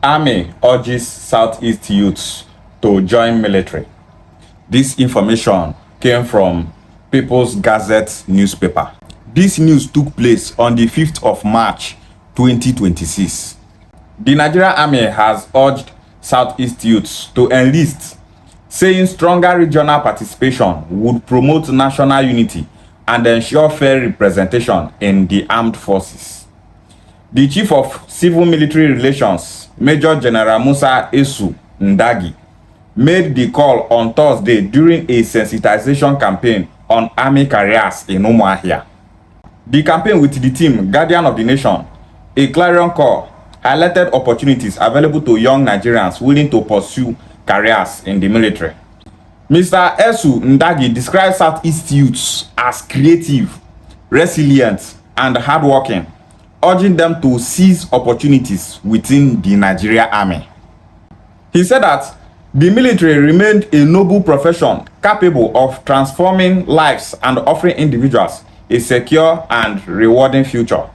Army urges Southeast youths to join military. This information came from People's Gazette newspaper. This news took place on the 5th of March 2026. The Nigerian Army has urged Southeast youths to enlist, saying stronger regional participation would promote national unity and ensure fair representation in the armed forces. The Chief of Civil Military Relations, Major General Musa Esu Ndagi, made the call on Thursday during a sensitization campaign on army careers in Umuahia. The campaign with the team Guardian of the Nation, a clarion call, highlighted opportunities available to young Nigerians willing to pursue careers in the military. Mr. Esu Ndagi describes Southeast youths as creative, resilient, and hardworking, urging them to seize opportunities within the Nigerian Army. He said that the military remained a noble profession capable of transforming lives and offering individuals a secure and rewarding future.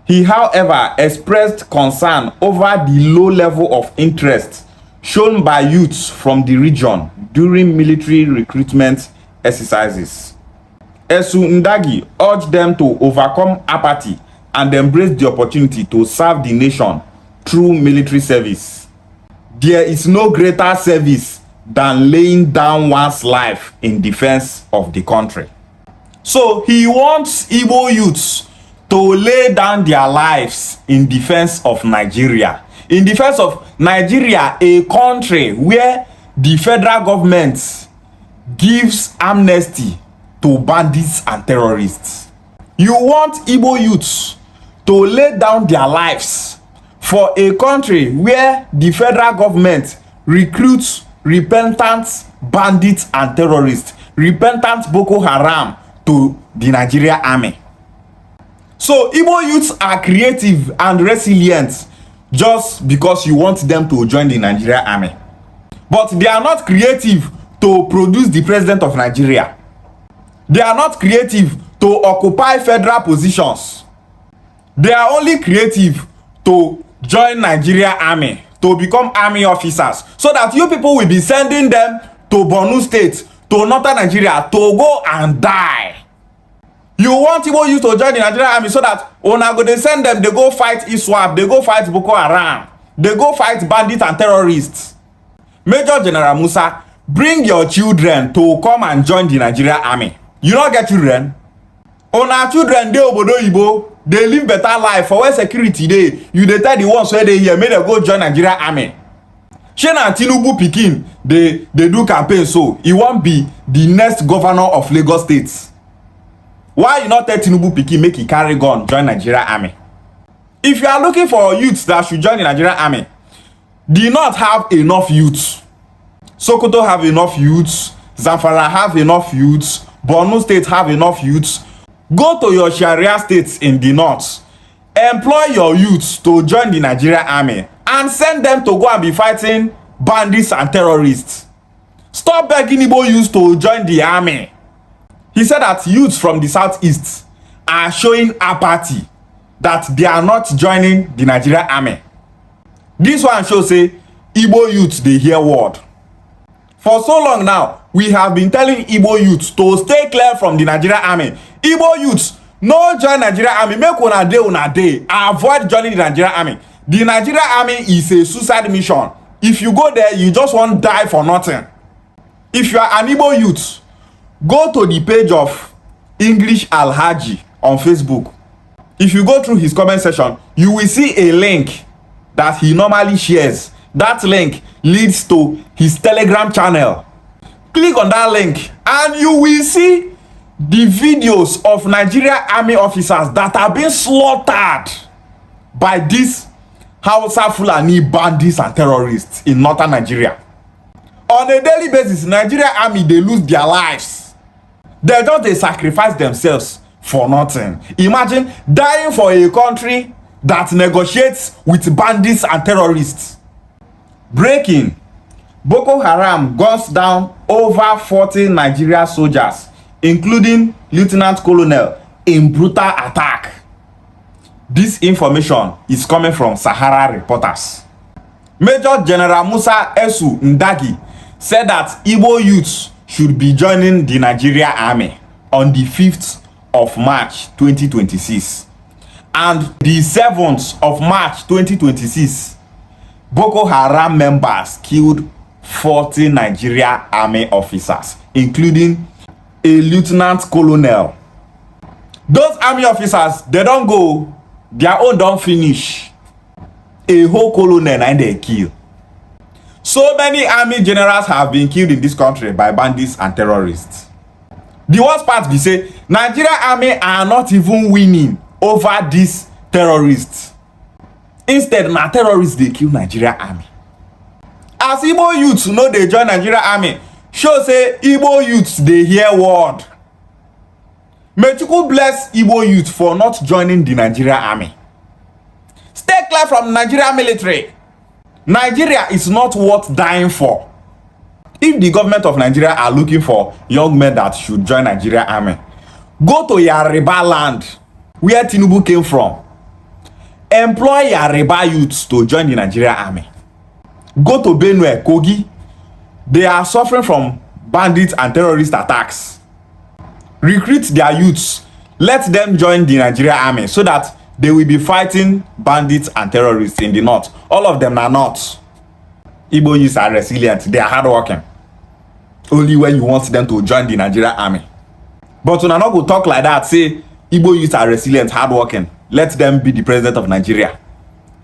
He, however, expressed concern over the low level of interest shown by youths from the region during military recruitment exercises. Esu Ndagi urged them to overcome apathy and embrace the opportunity to serve the nation through military service. There is no greater service than laying down one's life in defense of the country. So he wants Igbo youths to lay down their lives in defense of Nigeria. In defense of Nigeria, a country where the federal government gives amnesty to bandits and terrorists. You want Igbo youths to lay down their lives for a country where the federal government recruits repentant bandits and terrorists, repentant Boko Haram to the Nigerian Army. So Igbo youths are creative and resilient just because you want them to join the Nigerian Army. But they are not creative to produce the president of Nigeria. They are not creative to occupy federal positions. They are only creative to join Nigerian Army, to become army officers, so that you people will be sending them to Borno State, to northern Nigeria, to go and die. You want Igbo youth to join the Nigerian Army so that una go dey send them, they go fight ISWAP, they go fight Boko Haram, they go fight bandits and terrorists. Major General Musa, bring your children to come and join the Nigerian Army. You don't get children? Una children dey obodo Igbo, they live better life for where security dey. You dey tell the ones where they here make them go join Nigerian Army. Shey Tinubu pikin they do campaign, so he won't be the next governor of Lagos State. Why you not tell Tinubu pikin make he carry gun join Nigerian Army? If you are looking for youths that should join the Nigerian Army, do not have enough youths. Sokoto have enough youths, Zamfara have enough youths, Borno State have enough youths. Go to your Sharia states in the north, employ your youths to join the Nigerian Army and send them to go and be fighting bandits and terrorists. Stop begging Igbo youths to join the army. He said that youths from the southeast are showing apathy, that they are not joining the Nigerian Army. This one shows say Igbo youths they hear word. For so long now, we have been telling Igbo youths to stay clear from the Nigerian Army. Igbo youths, no join Nigerian Army. Make una day. Avoid joining the Nigerian Army. The Nigerian Army is a suicide mission. If you go there, you just won't die for nothing. If you are an Igbo youth, go to the page of English Alhaji on Facebook. If you go through his comment section, you will see a link that he normally shares. That link leads to his Telegram channel. Click on that link and you will see the videos of Nigerian Army officers that are being slaughtered by these Hausa Fulani bandits and terrorists in northern Nigeria. On a daily basis, Nigerian Army they lose their lives. They sacrifice themselves for nothing. Imagine dying for a country that negotiates with bandits and terrorists. Breaking: Boko Haram guns down over 40 Nigerian soldiers, including Lieutenant Colonel, in brutal attack. This information is coming from Sahara Reporters. Major General Musa Esu Ndagi said that Igbo youths should be joining the Nigerian Army on the 5th of March 2026. And the 7th of March 2026, Boko Haram members killed 40 Nigerian Army officers, including a lieutenant colonel. Those army officers, they don't go, their own don't finish. A whole colonel and they kill. So many army generals have been killed in this country by bandits and terrorists. The worst part be say Nigerian army are not even winning over these terrorists. Instead, na terrorists dey kill Nigerian army. As Igbo youths no dey join Nigerian army, show say Igbo youths dey hear word. May Chukwu bless Igbo youth for not joining the Nigerian army. Stay clear from Nigerian military. Nigeria is not worth dying for. If the government of Nigeria are looking for young men that should join Nigerian army, go to Yoruba land, where Tinubu came from. Employ Yoruba youths to join the Nigerian army. Go to Benue, Kogi. They are suffering from bandits and terrorist attacks. Recruit their youths. Let them join the Nigerian army so that they will be fighting bandits and terrorists in the north. All of them are not. Igbo youths are resilient. They are hardworking. Only when you want them to join the Nigerian army. But when I not go talk like that, say Igbo youths are resilient, hardworking. Let them be the president of Nigeria.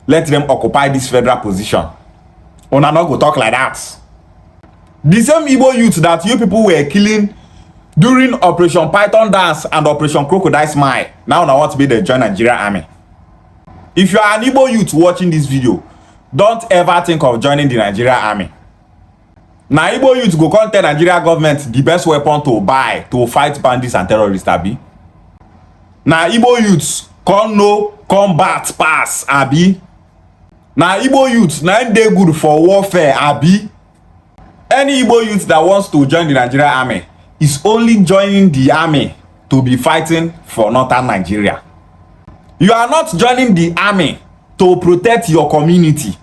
Let them occupy this federal position. When I not go talk like that. The same Igbo youth that you people were killing during Operation Python Dance and Operation Crocodile Smile, now I want to be the join Nigerian army. If you are an Igbo youth watching this video, don't ever think of joining the Nigerian army. Now Igbo youth go come tell Nigeria government the best weapon to buy to fight bandits and terrorists abi. Now Igbo youths come know combat pass abi. Now Igbo youths na dey good for warfare abi. Any Igbo youth that wants to join the Nigerian army is only joining the army to be fighting for northern Nigeria. You are not joining the army to protect your community.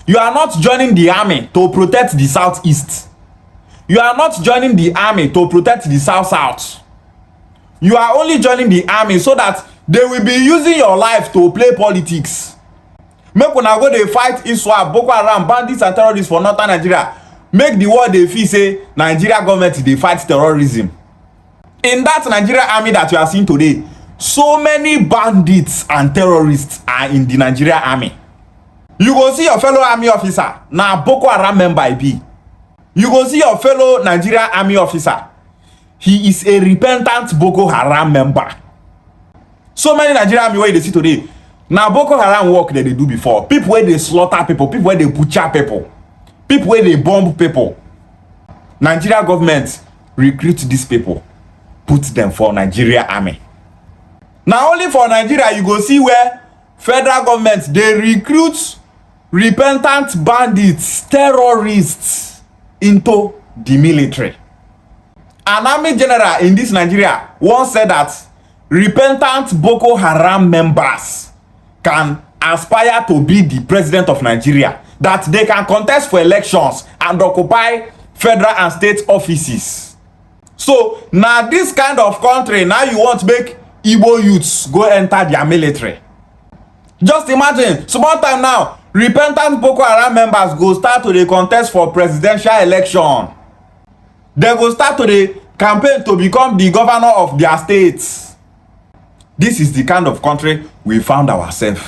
You are not joining the army to protect the southeast. You are not joining the army to protect the south. You are only joining the army so that they will be using your life to play politics. Make una go dey fight ISWAP, Boko Haram, bandits and terrorists for northern Nigeria. Make the world dey feel say Nigeria government dey fight terrorism. In that Nigeria army that you are seeing today, so many bandits and terrorists are in the Nigeria army. You go see your fellow army officer, na Boko Haram member I be. You go see your fellow Nigeria army officer, he is a repentant Boko Haram member. So many Nigeria army wey you dey see today, na Boko Haram work that they do before. People wey dey slaughter people, people wey dey butcher people, people wey dey bomb people. Nigeria government recruit these people, put them for Nigeria army. Na only for Nigeria you go see where federal government dey recruit repentant bandits, terrorists into the military. An army general in this Nigeria once said that repentant Boko Haram members can aspire to be the president of Nigeria, that they can contest for elections and occupy federal and state offices. So now this kind of country, now you want to make Igbo youths go enter their military. Just imagine, small time now, repentant Boko Haram members go start to the contest for presidential election. They go start to the campaign to become the governor of their states. This is the kind of country we found ourselves.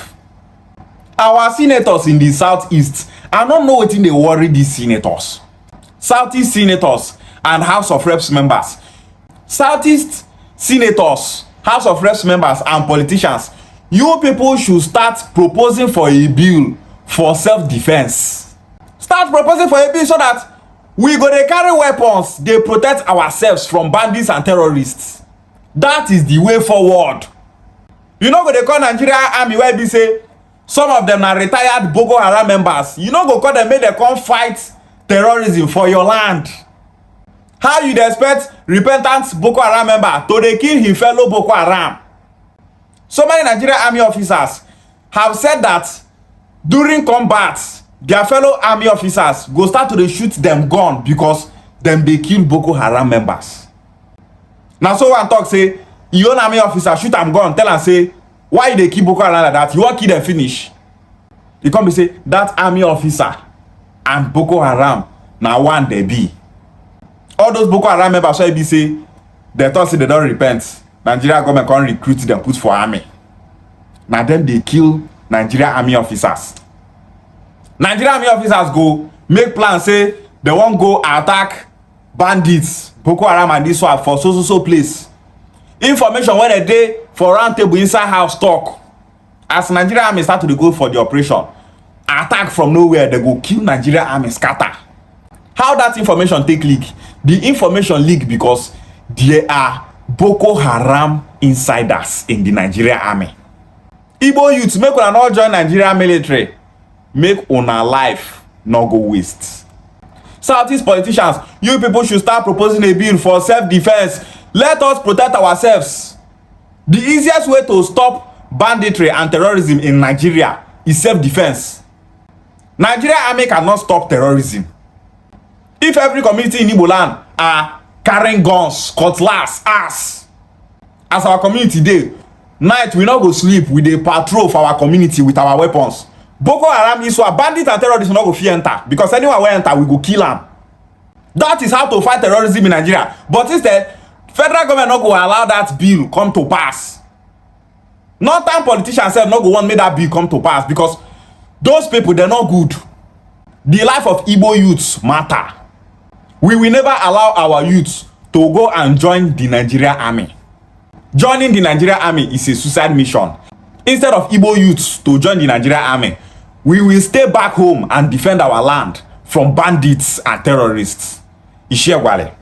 Our senators in the southeast, I don't know wetin dey worry these senators. Southeast senators and House of Reps members. Southeast senators, House of Reps members and politicians, you people should start proposing for a bill for self-defense. Start proposing for a bill so that we go dey carry weapons, dey protect ourselves from bandits and terrorists. That is the way forward. You no go dey call Nigeria army wey be say some of them are retired Boko Haram members. You no go call them make them come fight terrorism for your land. How you dey expect repentant Boko Haram member to dey kill his fellow Boko Haram? So many Nigerian army officers have said that during combat, their fellow army officers go start to dey shoot dem gun because dem dey kill Boko Haram members. Na so one talk say e own army officer shoot am gun, tell am say why you dey kill Boko Haram like that, you wan kill dem finish. E come be say that army officer and Boko Haram na one dey be. All those Boko Haram members wey be say dem talk say dem don repent, Nigeria government come recruit dem put for army. Na dem dey kill Nigeria army officers. Nigeria army officers go make plan say dem wan go attack bandits, Boko Haram and this one for so place. Information wey dem dey for round table inside house talk. As Nigeria army start to dey go for the operation, attack from nowhere, dem go kill Nigeria army scatter. How that information take leak? The information leak because there are Boko Haram insiders in the Nigeria army. Igbo youths, make una no join Nigeria military, make una life no go waste. Southeast politicians, you people should start proposing a bill for self-defense. Let us protect ourselves. The easiest way to stop banditry and terrorism in Nigeria is self-defense. Nigeria army cannot stop terrorism. If every community in Igbo land are carrying guns, cutlass, axe, as our community dey, night we no go sleep, we dey patrol for our community with our weapons. Boko Haram is what bandits and terrorists no go fit enter, because anyone wey enter we go kill am. That is how to fight terrorism in Nigeria. But instead, federal government no go allow that bill come to pass. Northern politicians sef no go want make that bill come to pass, because those people they're not good. The life of Igbo youths matter. We will never allow our youths to go and join the Nigeria army. Joining the Nigeria army is a suicide mission. Instead of Igbo youths to join the Nigeria army, we will stay back home and defend our land from bandits and terrorists. Ishiegwale.